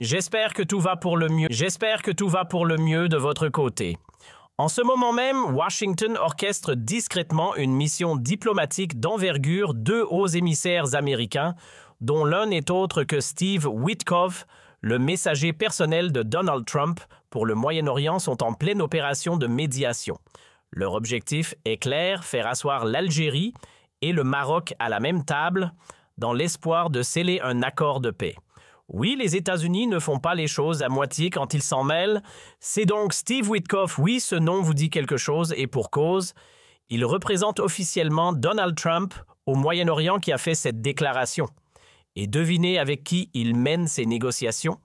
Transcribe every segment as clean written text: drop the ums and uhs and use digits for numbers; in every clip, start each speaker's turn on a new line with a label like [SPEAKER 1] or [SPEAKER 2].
[SPEAKER 1] J'espère que tout va pour le mieux. J'espère que tout va pour le mieux de votre côté. En ce moment même, Washington orchestre discrètement une mission diplomatique d'envergure, deux hauts émissaires américains, dont l'un n'est autre que Steve Witkoff, le messager personnel de Donald Trump pour le Moyen-Orient, sont en pleine opération de médiation. Leur objectif est clair, faire asseoir l'Algérie et le Maroc à la même table, dans l'espoir de sceller un accord de paix. Oui, les États-Unis ne font pas les choses à moitié quand ils s'en mêlent. C'est donc Steve Witkoff, oui, ce nom vous dit quelque chose, et pour cause. Il représente officiellement Donald Trump au Moyen-Orient qui a fait cette déclaration. Et devinez avec qui il mène ses négociations?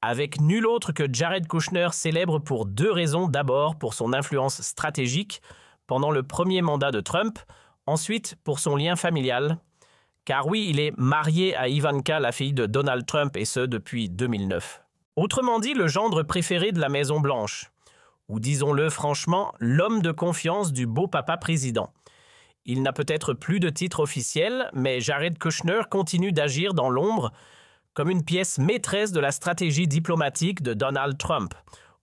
[SPEAKER 1] Avec nul autre que Jared Kushner, célèbre pour deux raisons. D'abord, pour son influence stratégique pendant le premier mandat de Trump, ensuite pour son lien familial. Car oui, il est marié à Ivanka, la fille de Donald Trump, et ce depuis 2009. Autrement dit, le gendre préféré de la Maison-Blanche. Ou disons-le franchement, l'homme de confiance du beau papa président. Il n'a peut-être plus de titre officiel, mais Jared Kushner continue d'agir dans l'ombre comme une pièce maîtresse de la stratégie diplomatique de Donald Trump.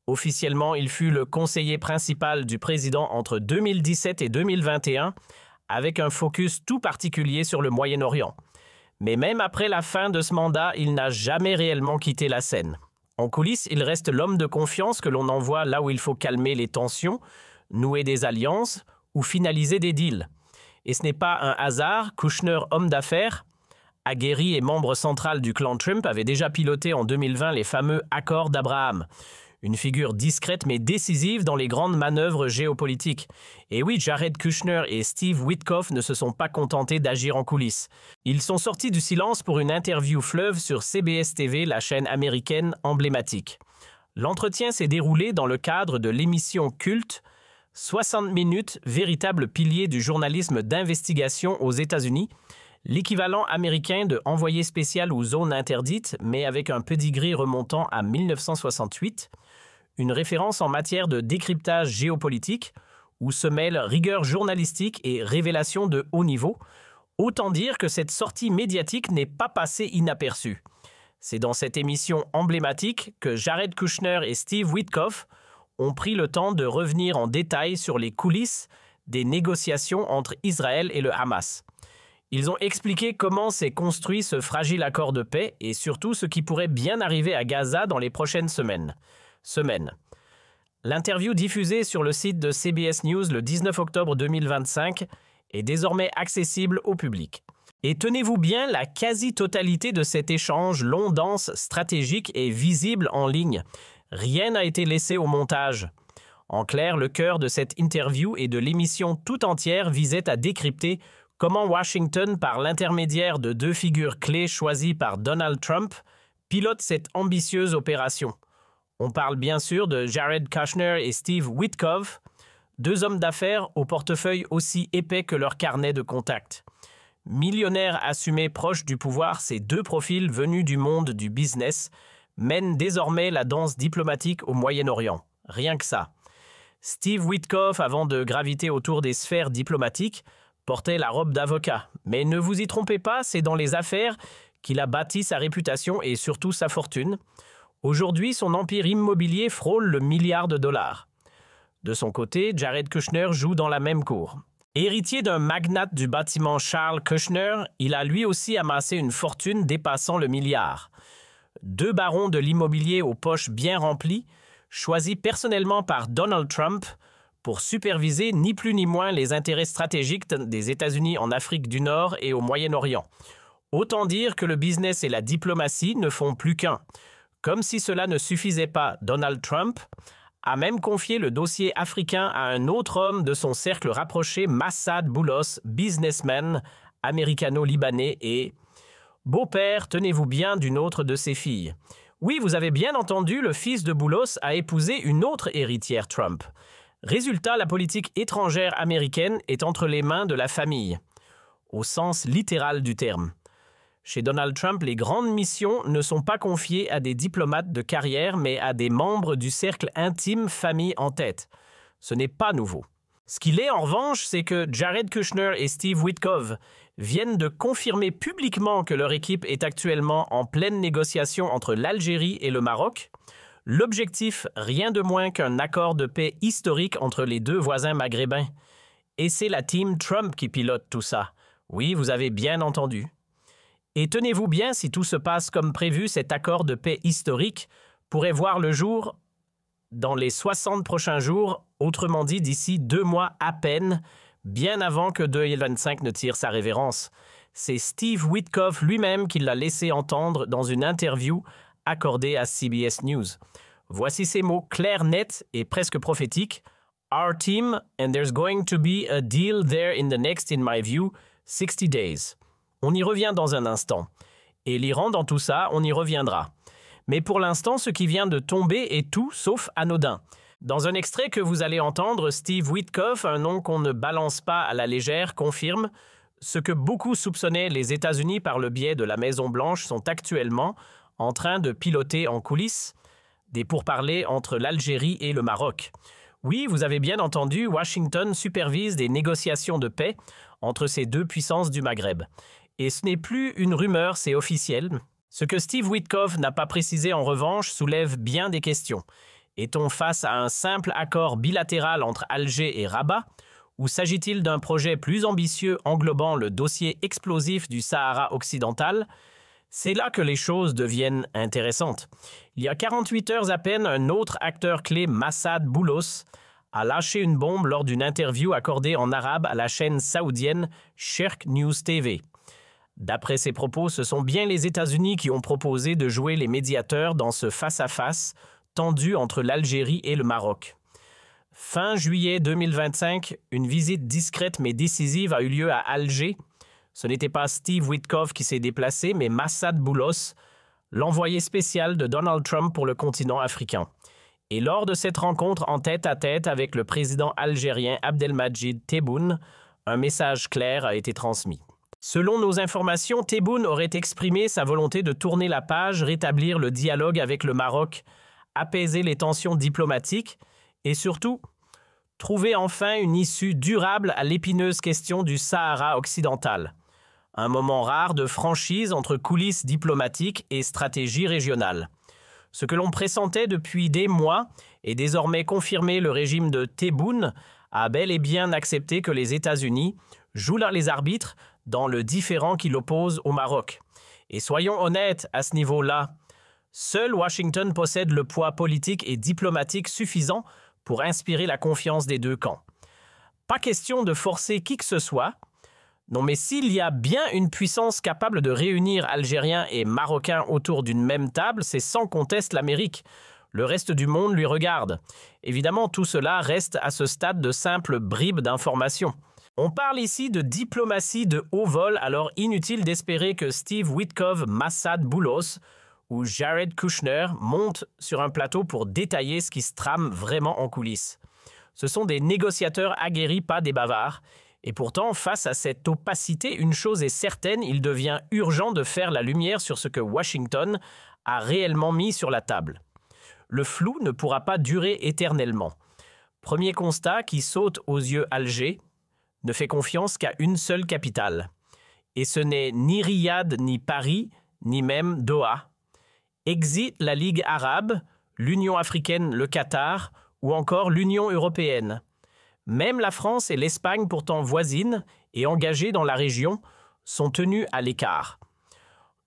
[SPEAKER 1] Officiellement, il fut le conseiller principal du président entre 2017 et 2021, avec un focus tout particulier sur le Moyen-Orient. Mais même après la fin de ce mandat, il n'a jamais réellement quitté la scène. En coulisses, il reste l'homme de confiance que l'on envoie là où il faut calmer les tensions, nouer des alliances ou finaliser des deals. Et ce n'est pas un hasard, Kushner, homme d'affaires, aguerri et membre central du clan Trump, avait déjà piloté en 2020 les fameux accords d'Abraham. Une figure discrète mais décisive dans les grandes manœuvres géopolitiques. Et oui, Jared Kushner et Steve Witkoff ne se sont pas contentés d'agir en coulisses. Ils sont sortis du silence pour une interview fleuve sur CBS TV, la chaîne américaine emblématique. L'entretien s'est déroulé dans le cadre de l'émission culte 60 minutes, véritable pilier du journalisme d'investigation aux États-Unis, l'équivalent américain de envoyé spécial ou zone interdite, mais avec un pedigree remontant à 1968, une référence en matière de décryptage géopolitique, où se mêlent rigueur journalistique et révélation de haut niveau. Autant dire que cette sortie médiatique n'est pas passée inaperçue. C'est dans cette émission emblématique que Jared Kushner et Steve Witkoff ont pris le temps de revenir en détail sur les coulisses des négociations entre Israël et le Hamas. Ils ont expliqué comment s'est construit ce fragile accord de paix et surtout ce qui pourrait bien arriver à Gaza dans les prochaines semaines. L'interview diffusée sur le site de CBS News le 19 octobre 2025 est désormais accessible au public. Et tenez-vous bien, la quasi-totalité de cet échange long, dense, stratégique est visible en ligne. Rien n'a été laissé au montage. En clair, le cœur de cette interview et de l'émission tout entière visait à décrypter comment Washington, par l'intermédiaire de deux figures clés choisies par Donald Trump, pilote cette ambitieuse opération. On parle bien sûr de Jared Kushner et Steve Witkoff, deux hommes d'affaires au portefeuille aussi épais que leur carnet de contacts. Millionnaires assumés proches du pouvoir, ces deux profils venus du monde du business mènent désormais la danse diplomatique au Moyen-Orient. Rien que ça. Steve Witkoff, avant de graviter autour des sphères diplomatiques, portait la robe d'avocat. Mais ne vous y trompez pas, c'est dans les affaires qu'il a bâti sa réputation et surtout sa fortune. Aujourd'hui, son empire immobilier frôle le milliard de dollars. De son côté, Jared Kushner joue dans la même cour. Héritier d'un magnate du bâtiment Charles Kushner, il a lui aussi amassé une fortune dépassant le milliard. Deux barons de l'immobilier aux poches bien remplies, choisis personnellement par Donald Trump pour superviser ni plus ni moins les intérêts stratégiques des États-Unis en Afrique du Nord et au Moyen-Orient. Autant dire que le business et la diplomatie ne font plus qu'un. Comme si cela ne suffisait pas, Donald Trump a même confié le dossier africain à un autre homme de son cercle rapproché, Massad Boulos, businessman américano-libanais et beau-père, tenez-vous bien, d'une autre de ses filles. Oui, vous avez bien entendu, le fils de Boulos a épousé une autre héritière Trump. Résultat, la politique étrangère américaine est entre les mains de la famille, au sens littéral du terme. Chez Donald Trump, les grandes missions ne sont pas confiées à des diplomates de carrière, mais à des membres du cercle intime, famille en tête. Ce n'est pas nouveau. Ce qu'il est en revanche, c'est que Jared Kushner et Steve Witkoff viennent de confirmer publiquement que leur équipe est actuellement en pleine négociation entre l'Algérie et le Maroc. L'objectif, rien de moins qu'un accord de paix historique entre les deux voisins maghrébins. Et c'est la team Trump qui pilote tout ça. Oui, vous avez bien entendu. Et tenez-vous bien, si tout se passe comme prévu, cet accord de paix historique pourrait voir le jour dans les 60 prochains jours, autrement dit d'ici 2 mois à peine, bien avant que 2025 ne tire sa révérence. C'est Steve Witkoff lui-même qui l'a laissé entendre dans une interview accordée à CBS News. Voici ces mots clairs, nets et presque prophétiques. Our team, and there's going to be a deal there in the next, in my view, 60 days. On y revient dans un instant. Et l'Iran dans tout ça, on y reviendra. Mais pour l'instant, ce qui vient de tomber est tout sauf anodin. Dans un extrait que vous allez entendre, Steve Witkoff, un nom qu'on ne balance pas à la légère, confirme ce que beaucoup soupçonnaient les États-Unis par le biais de la Maison-Blanche sont actuellement en train de piloter en coulisses des pourparlers entre l'Algérie et le Maroc. Oui, vous avez bien entendu, Washington supervise des négociations de paix entre ces deux puissances du Maghreb. Et ce n'est plus une rumeur, c'est officiel. Ce que Steve Witkoff n'a pas précisé en revanche soulève bien des questions. Est-on face à un simple accord bilatéral entre Alger et Rabat, ou s'agit-il d'un projet plus ambitieux englobant le dossier explosif du Sahara occidental? C'est là que les choses deviennent intéressantes. Il y a 48 heures à peine, un autre acteur clé, Massad Boulos, a lâché une bombe lors d'une interview accordée en arabe à la chaîne saoudienne Sherk News TV. D'après ses propos, ce sont bien les États-Unis qui ont proposé de jouer les médiateurs dans ce face-à-face tendu entre l'Algérie et le Maroc. Fin juillet 2025, une visite discrète mais décisive a eu lieu à Alger. Ce n'était pas Steve Witkoff qui s'est déplacé, mais Massad Boulos, l'envoyé spécial de Donald Trump pour le continent africain. Et lors de cette rencontre en tête-à-tête avec le président algérien Abdelmadjid Tebboune, un message clair a été transmis. Selon nos informations, Tebboune aurait exprimé sa volonté de tourner la page, rétablir le dialogue avec le Maroc, apaiser les tensions diplomatiques et surtout trouver enfin une issue durable à l'épineuse question du Sahara occidental. Un moment rare de franchise entre coulisses diplomatiques et stratégie régionale. Ce que l'on pressentait depuis des mois est désormais confirmé. Le régime de Tebboune a bel et bien accepté que les États-Unis jouent les arbitres dans le différend qui l'oppose au Maroc. Et soyons honnêtes à ce niveau-là, seul Washington possède le poids politique et diplomatique suffisant pour inspirer la confiance des deux camps. Pas question de forcer qui que ce soit. Non, mais s'il y a bien une puissance capable de réunir Algériens et Marocains autour d'une même table, c'est sans conteste l'Amérique. Le reste du monde lui regarde. Évidemment, tout cela reste à ce stade de simples bribes d'informations. On parle ici de diplomatie de haut vol, alors inutile d'espérer que Steve Witkoff, Massad Boulos ou Jared Kushner montent sur un plateau pour détailler ce qui se trame vraiment en coulisses. Ce sont des négociateurs aguerris, pas des bavards. Et pourtant, face à cette opacité, une chose est certaine, il devient urgent de faire la lumière sur ce que Washington a réellement mis sur la table. Le flou ne pourra pas durer éternellement. Premier constat qui saute aux yeux Alger ne fait confiance qu'à une seule capitale. Et ce n'est ni Riyad, ni Paris, ni même Doha. Exit la Ligue arabe, l'Union africaine, le Qatar ou encore l'Union européenne. Même la France et l'Espagne, pourtant voisines et engagées dans la région, sont tenues à l'écart.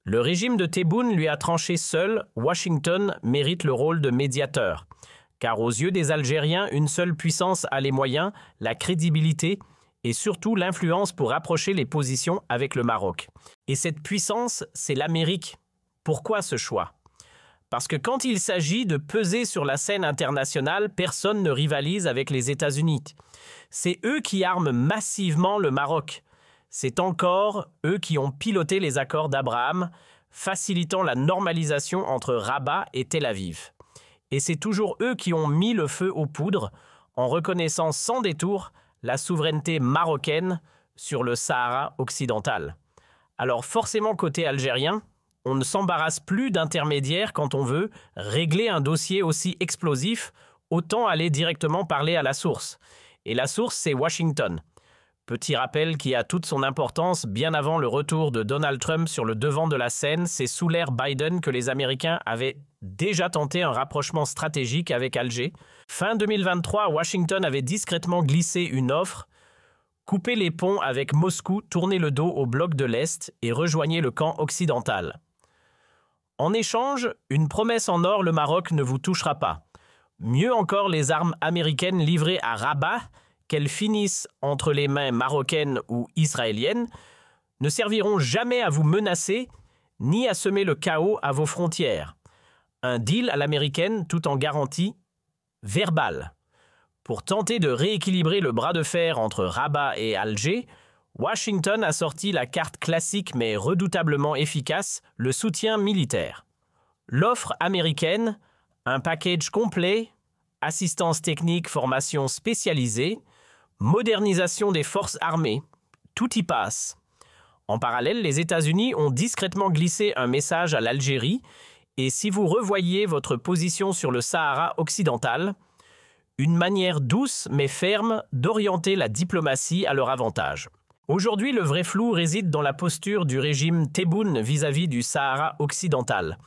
[SPEAKER 1] Le régime de Tebboune lui a tranché seul, Washington mérite le rôle de médiateur. Car aux yeux des Algériens, une seule puissance a les moyens, la crédibilité et surtout l'influence pour rapprocher les positions avec le Maroc. Et cette puissance, c'est l'Amérique. Pourquoi ce choix ? Parce que quand il s'agit de peser sur la scène internationale, personne ne rivalise avec les États-Unis. C'est eux qui arment massivement le Maroc. C'est encore eux qui ont piloté les accords d'Abraham, facilitant la normalisation entre Rabat et Tel Aviv. Et c'est toujours eux qui ont mis le feu aux poudres en reconnaissant sans détour la souveraineté marocaine sur le Sahara occidental. Alors forcément côté algérien, on ne s'embarrasse plus d'intermédiaires quand on veut régler un dossier aussi explosif, autant aller directement parler à la source. Et la source, c'est Washington. Petit rappel qui a toute son importance, bien avant le retour de Donald Trump sur le devant de la scène, c'est sous l'ère Biden que les Américains avaient déjà tenté un rapprochement stratégique avec Alger. Fin 2023, Washington avait discrètement glissé une offre: coupez les ponts avec Moscou, tournez le dos au bloc de l'Est et rejoignez le camp occidental. En échange, une promesse en or: le Maroc ne vous touchera pas. Mieux encore, les armes américaines livrées à Rabat, qu'elles finissent entre les mains marocaines ou israéliennes, ne serviront jamais à vous menacer ni à semer le chaos à vos frontières. Un deal à l'américaine tout en garantie verbale. Pour tenter de rééquilibrer le bras de fer entre Rabat et Alger, Washington a sorti la carte classique mais redoutablement efficace, le soutien militaire. L'offre américaine, un package complet, assistance technique, formation spécialisée, modernisation des forces armées, tout y passe. En parallèle, les États-Unis ont discrètement glissé un message à l'Algérie, et si vous revoyez votre position sur le Sahara occidental, une manière douce mais ferme d'orienter la diplomatie à leur avantage. Aujourd'hui, le vrai flou réside dans la posture du régime Tebboune vis-à-vis du Sahara occidental.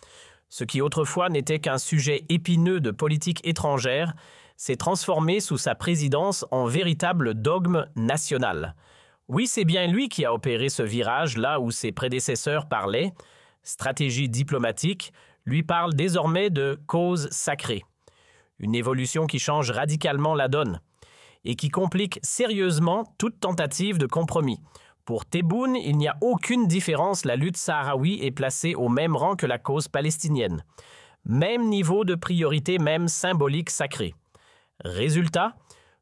[SPEAKER 1] Ce qui autrefois n'était qu'un sujet épineux de politique étrangère s'est transformé sous sa présidence en véritable dogme national. Oui, c'est bien lui qui a opéré ce virage là où ses prédécesseurs parlaient. Stratégie diplomatique lui parle désormais de cause sacrée. Une évolution qui change radicalement la donne et qui complique sérieusement toute tentative de compromis. Pour Tebboune, il n'y a aucune différence, la lutte sahraoui est placée au même rang que la cause palestinienne. Même niveau de priorité, même symbolique sacrée. Résultat,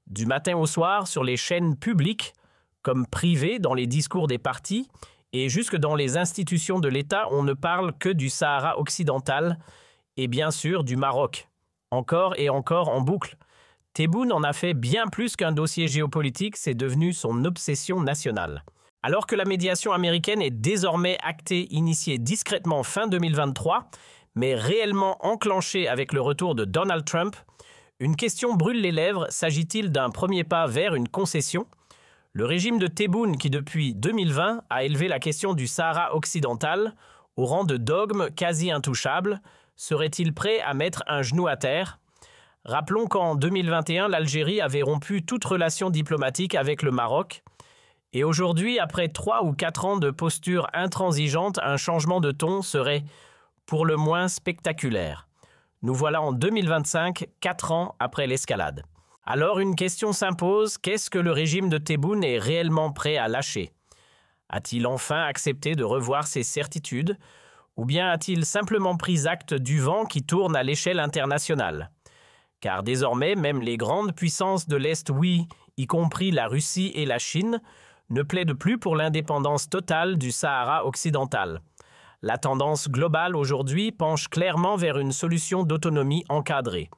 [SPEAKER 1] du matin au soir sur les chaînes publiques, comme privées dans les discours des partis, et jusque dans les institutions de l'État, on ne parle que du Sahara occidental et bien sûr du Maroc. Encore et encore en boucle. Tebboune en a fait bien plus qu'un dossier géopolitique, c'est devenu son obsession nationale. Alors que la médiation américaine est désormais actée, initiée discrètement fin 2023, mais réellement enclenchée avec le retour de Donald Trump, une question brûle les lèvres, s'agit-il d'un premier pas vers une concession? Le régime de Tebboune, qui depuis 2020 a élevé la question du Sahara occidental au rang de dogme quasi intouchable, serait-il prêt à mettre un genou à terre? Rappelons qu'en 2021, l'Algérie avait rompu toute relation diplomatique avec le Maroc. Et aujourd'hui, après 3 ou 4 ans de posture intransigeante, un changement de ton serait pour le moins spectaculaire. Nous voilà en 2025, 4 ans après l'escalade. Alors une question s'impose, qu'est-ce que le régime de Tebboune est réellement prêt à lâcher? A-t-il enfin accepté de revoir ses certitudes? Ou bien a-t-il simplement pris acte du vent qui tourne à l'échelle internationale? Car désormais, même les grandes puissances de l'Est, oui, y compris la Russie et la Chine, ne plaident plus pour l'indépendance totale du Sahara occidental. La tendance globale aujourd'hui penche clairement vers une solution d'autonomie encadrée.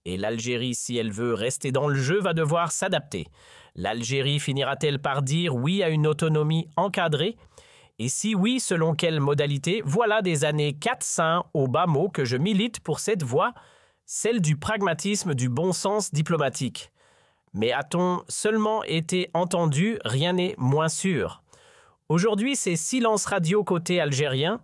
[SPEAKER 1] Et l'Algérie, si elle veut rester dans le jeu, va devoir s'adapter. L'Algérie finira-t-elle par dire oui à une autonomie encadrée? Et si oui, selon quelle modalité? Voilà des années 400 au bas mot que je milite pour cette voie, celle du pragmatisme, du bon sens diplomatique. Mais a-t-on seulement été entendu? Rien n'est moins sûr. Aujourd'hui, c'est silence radio côté algérien.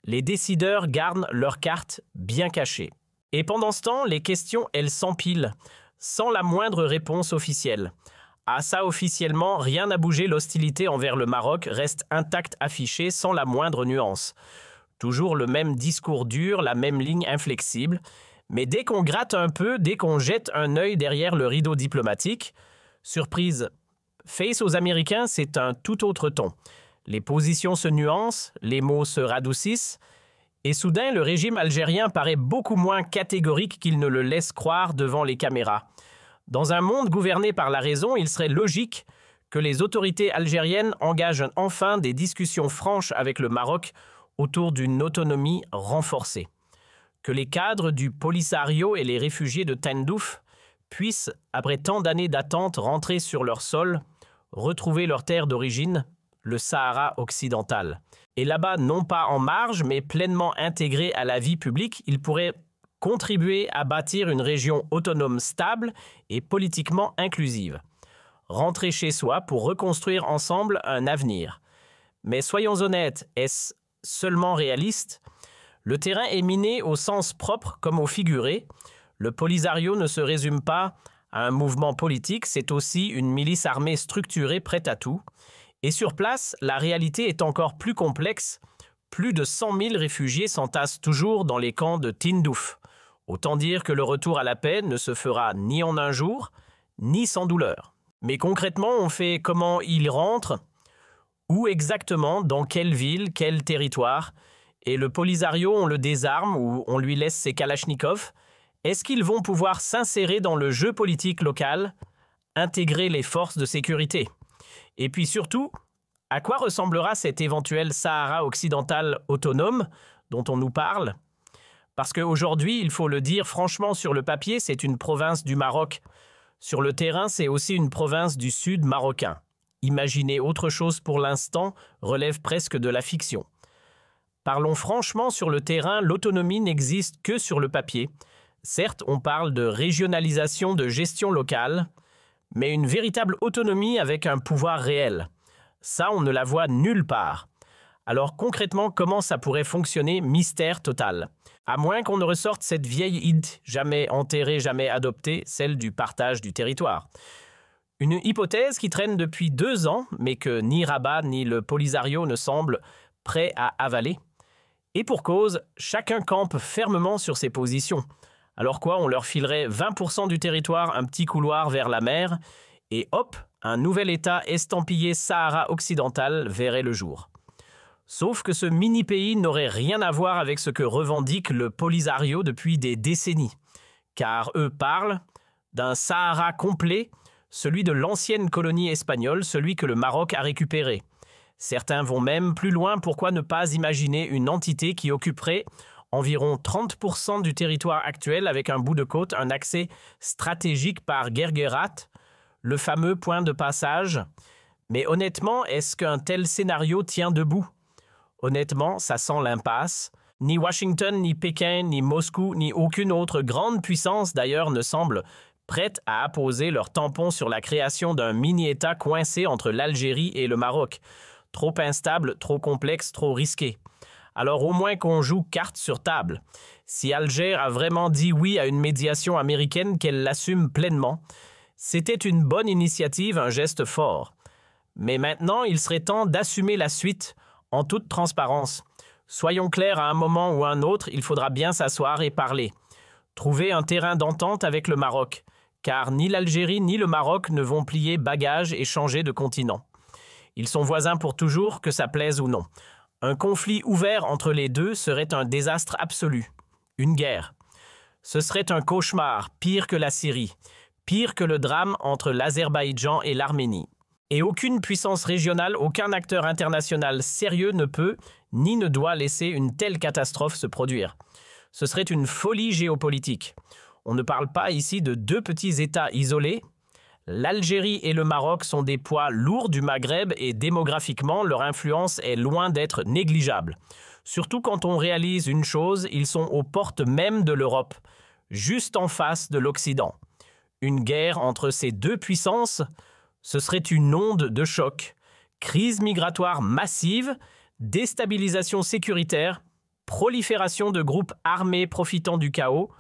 [SPEAKER 1] Les décideurs gardent leurs cartes bien cachées. Et pendant ce temps, les questions, elles s'empilent, sans la moindre réponse officielle. Ah ça, officiellement, rien n'a bougé, l'hostilité envers le Maroc reste intacte affichée sans la moindre nuance. Toujours le même discours dur, la même ligne inflexible. Mais dès qu'on gratte un peu, dès qu'on jette un œil derrière le rideau diplomatique, surprise, face aux Américains, c'est un tout autre ton. Les positions se nuancent, les mots se radoucissent, et soudain, le régime algérien paraît beaucoup moins catégorique qu'il ne le laisse croire devant les caméras. Dans un monde gouverné par la raison, il serait logique que les autorités algériennes engagent enfin des discussions franches avec le Maroc autour d'une autonomie renforcée. Que les cadres du Polisario et les réfugiés de Tindouf puissent, après tant d'années d'attente, rentrer sur leur sol, retrouver leur terre d'origine, le Sahara occidental. Et là-bas, non pas en marge, mais pleinement intégrés à la vie publique, ils pourraient contribuer à bâtir une région autonome stable et politiquement inclusive. rentrer chez soi pour reconstruire ensemble un avenir. Mais soyons honnêtes, est-ce seulement réaliste? Le terrain est miné au sens propre comme au figuré. Le Polisario ne se résume pas à un mouvement politique, c'est aussi une milice armée structurée prête à tout. Et sur place, la réalité est encore plus complexe. Plus de 100 000 réfugiés s'entassent toujours dans les camps de Tindouf. Autant dire que le retour à la paix ne se fera ni en un jour, ni sans douleur. Mais concrètement, on fait comment ils rentrent? Où exactement? Dans quelle ville? Quel territoire? Et le Polisario, on le désarme ou on lui laisse ses kalachnikovs? Est-ce qu'ils vont pouvoir s'insérer dans le jeu politique local, intégrer les forces de sécurité? Et puis surtout, à quoi ressemblera cet éventuel Sahara occidental autonome dont on nous parle? Parce qu'aujourd'hui, il faut le dire franchement, sur le papier, c'est une province du Maroc. Sur le terrain, c'est aussi une province du sud marocain. Imaginer autre chose pour l'instant relève presque de la fiction. Parlons franchement, sur le terrain, l'autonomie n'existe que sur le papier. Certes, on parle de régionalisation de gestion locale, mais une véritable autonomie avec un pouvoir réel. Ça, on ne la voit nulle part. Alors concrètement, comment ça pourrait fonctionner? Mystère total. À moins qu'on ne ressorte cette vieille idée, jamais enterrée, jamais adoptée, celle du partage du territoire. Une hypothèse qui traîne depuis 2 ans, mais que ni Rabat ni le Polisario ne semblent prêts à avaler. Et pour cause, chacun campe fermement sur ses positions. Alors quoi, on leur filerait 20% du territoire, un petit couloir vers la mer, et hop, un nouvel État estampillé Sahara occidental verrait le jour. Sauf que ce mini-pays n'aurait rien à voir avec ce que revendique le Polisario depuis des décennies. Car eux parlent d'un Sahara complet, celui de l'ancienne colonie espagnole, celui que le Maroc a récupéré. Certains vont même plus loin, pourquoi ne pas imaginer une entité qui occuperait environ 30% du territoire actuel avec un bout de côte, un accès stratégique par Guerguerat, le fameux point de passage. Mais honnêtement, est-ce qu'un tel scénario tient debout? Honnêtement, ça sent l'impasse. Ni Washington, ni Pékin, ni Moscou, ni aucune autre grande puissance d'ailleurs ne semble prête à apposer leur tampon sur la création d'un mini-État coincé entre l'Algérie et le Maroc. Trop instable, trop complexe, trop risqué. Alors au moins qu'on joue carte sur table. Si Alger a vraiment dit oui à une médiation américaine, qu'elle l'assume pleinement. C'était une bonne initiative, un geste fort. Mais maintenant, il serait temps d'assumer la suite en toute transparence. Soyons clairs, à un moment ou un autre, il faudra bien s'asseoir et parler. Trouver un terrain d'entente avec le Maroc, car ni l'Algérie ni le Maroc ne vont plier bagages et changer de continent. Ils sont voisins pour toujours, que ça plaise ou non. Un conflit ouvert entre les deux serait un désastre absolu. Une guerre. Ce serait un cauchemar, pire que la Syrie, pire que le drame entre l'Azerbaïdjan et l'Arménie. Et aucune puissance régionale, aucun acteur international sérieux ne peut, ni ne doit laisser une telle catastrophe se produire. Ce serait une folie géopolitique. On ne parle pas ici de 2 petits États isolés. L'Algérie et le Maroc sont des poids lourds du Maghreb et démographiquement, leur influence est loin d'être négligeable. Surtout quand on réalise une chose, ils sont aux portes même de l'Europe, juste en face de l'Occident. Une guerre entre ces 2 puissances, ce serait une onde de choc, crise migratoire massive, déstabilisation sécuritaire, prolifération de groupes armés profitant du chaos.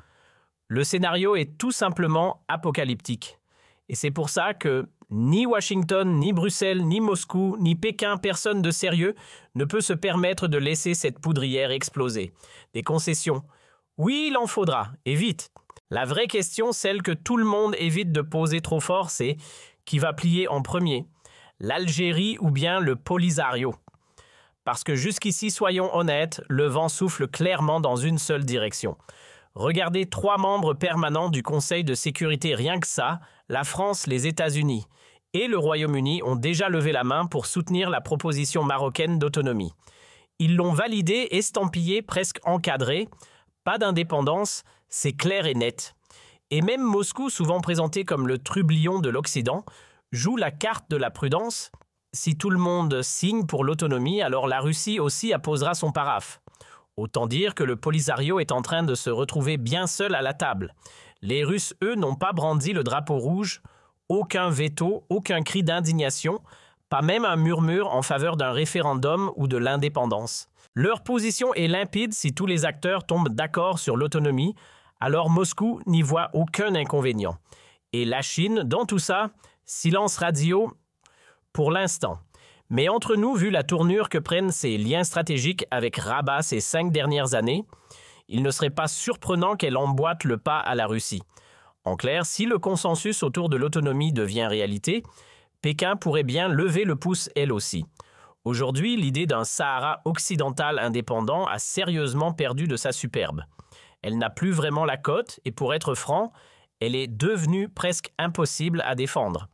[SPEAKER 1] Le scénario est tout simplement apocalyptique. Et c'est pour ça que ni Washington, ni Bruxelles, ni Moscou, ni Pékin, personne de sérieux ne peut se permettre de laisser cette poudrière exploser. Des concessions. Oui, il en faudra, et vite. La vraie question, celle que tout le monde évite de poser trop fort, c'est qui va plier en premier, l'Algérie ou bien le Polisario? Parce que jusqu'ici, soyons honnêtes, le vent souffle clairement dans une seule direction. Regardez 3 membres permanents du Conseil de sécurité, rien que ça, la France, les États-Unis et le Royaume-Uni ont déjà levé la main pour soutenir la proposition marocaine d'autonomie. Ils l'ont validée, estampillée, presque encadrée. Pas d'indépendance, c'est clair et net. Et même Moscou, souvent présenté comme le trublion de l'Occident, joue la carte de la prudence. Si tout le monde signe pour l'autonomie, alors la Russie aussi apposera son paraphe. Autant dire que le Polisario est en train de se retrouver bien seul à la table. Les Russes, eux, n'ont pas brandi le drapeau rouge, aucun veto, aucun cri d'indignation, pas même un murmure en faveur d'un référendum ou de l'indépendance. Leur position est limpide si tous les acteurs tombent d'accord sur l'autonomie, alors Moscou n'y voit aucun inconvénient. Et la Chine, dans tout ça, silence radio pour l'instant. Mais entre nous, vu la tournure que prennent ses liens stratégiques avec Rabat ces 5 dernières années, il ne serait pas surprenant qu'elle emboîte le pas à la Russie. En clair, si le consensus autour de l'autonomie devient réalité, Pékin pourrait bien lever le pouce elle aussi. Aujourd'hui, l'idée d'un Sahara occidental indépendant a sérieusement perdu de sa superbe. Elle n'a plus vraiment la cote et pour être franc, elle est devenue presque impossible à défendre.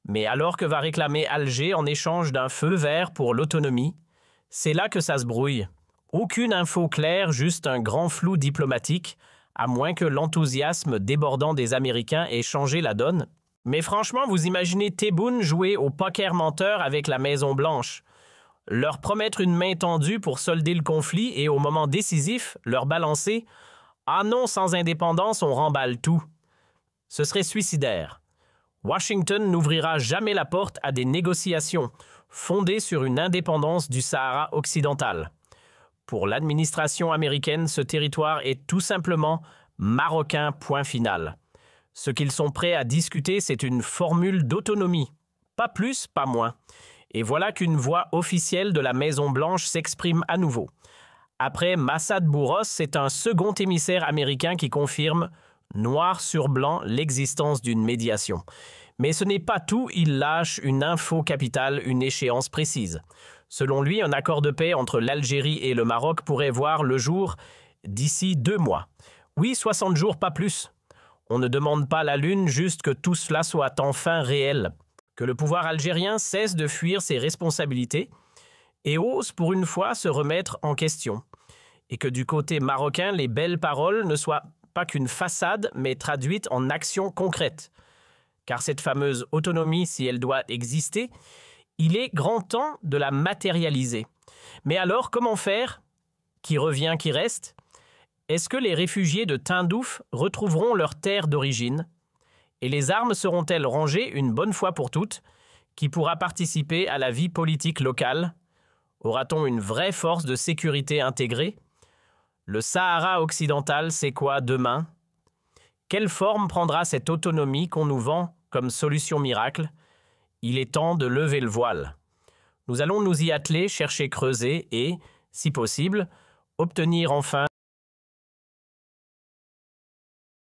[SPEAKER 1] Mais alors que va réclamer Alger en échange d'un feu vert pour l'autonomie, c'est là que ça se brouille. Aucune info claire, juste un grand flou diplomatique, à moins que l'enthousiasme débordant des Américains ait changé la donne. Mais franchement, vous imaginez Tebboune jouer au poker menteur avec la Maison-Blanche, leur promettre une main tendue pour solder le conflit et au moment décisif, leur balancer « Ah non, sans indépendance, on remballe tout ». Ce serait suicidaire. Washington n'ouvrira jamais la porte à des négociations fondées sur une indépendance du Sahara occidental. Pour l'administration américaine, ce territoire est tout simplement marocain, point final. Ce qu'ils sont prêts à discuter, c'est une formule d'autonomie. Pas plus, pas moins. Et voilà qu'une voix officielle de la Maison-Blanche s'exprime à nouveau. Après Massad Bouros, c'est un second émissaire américain qui confirme noir sur blanc l'existence d'une médiation. Mais ce n'est pas tout, il lâche une info capitale, une échéance précise. Selon lui, un accord de paix entre l'Algérie et le Maroc pourrait voir le jour d'ici 2 mois. Oui, 60 jours, pas plus. On ne demande pas la lune, juste que tout cela soit enfin réel. Que le pouvoir algérien cesse de fuir ses responsabilités et ose pour une fois se remettre en question. Et que du côté marocain, les belles paroles ne soient pas qu'une façade, mais traduite en actions concrètes. Car cette fameuse autonomie, si elle doit exister, il est grand temps de la matérialiser. Mais alors, comment faire? Qui revient, qui reste? Est-ce que les réfugiés de Tindouf retrouveront leur terre d'origine? Et les armes seront-elles rangées une bonne fois pour toutes? Qui pourra participer à la vie politique locale? Aura-t-on une vraie force de sécurité intégrée? Le Sahara occidental, c'est quoi demain? Quelle forme prendra cette autonomie qu'on nous vend comme solution miracle? Il est temps de lever le voile. Nous allons nous y atteler, chercher, creuser et, si possible, obtenir enfin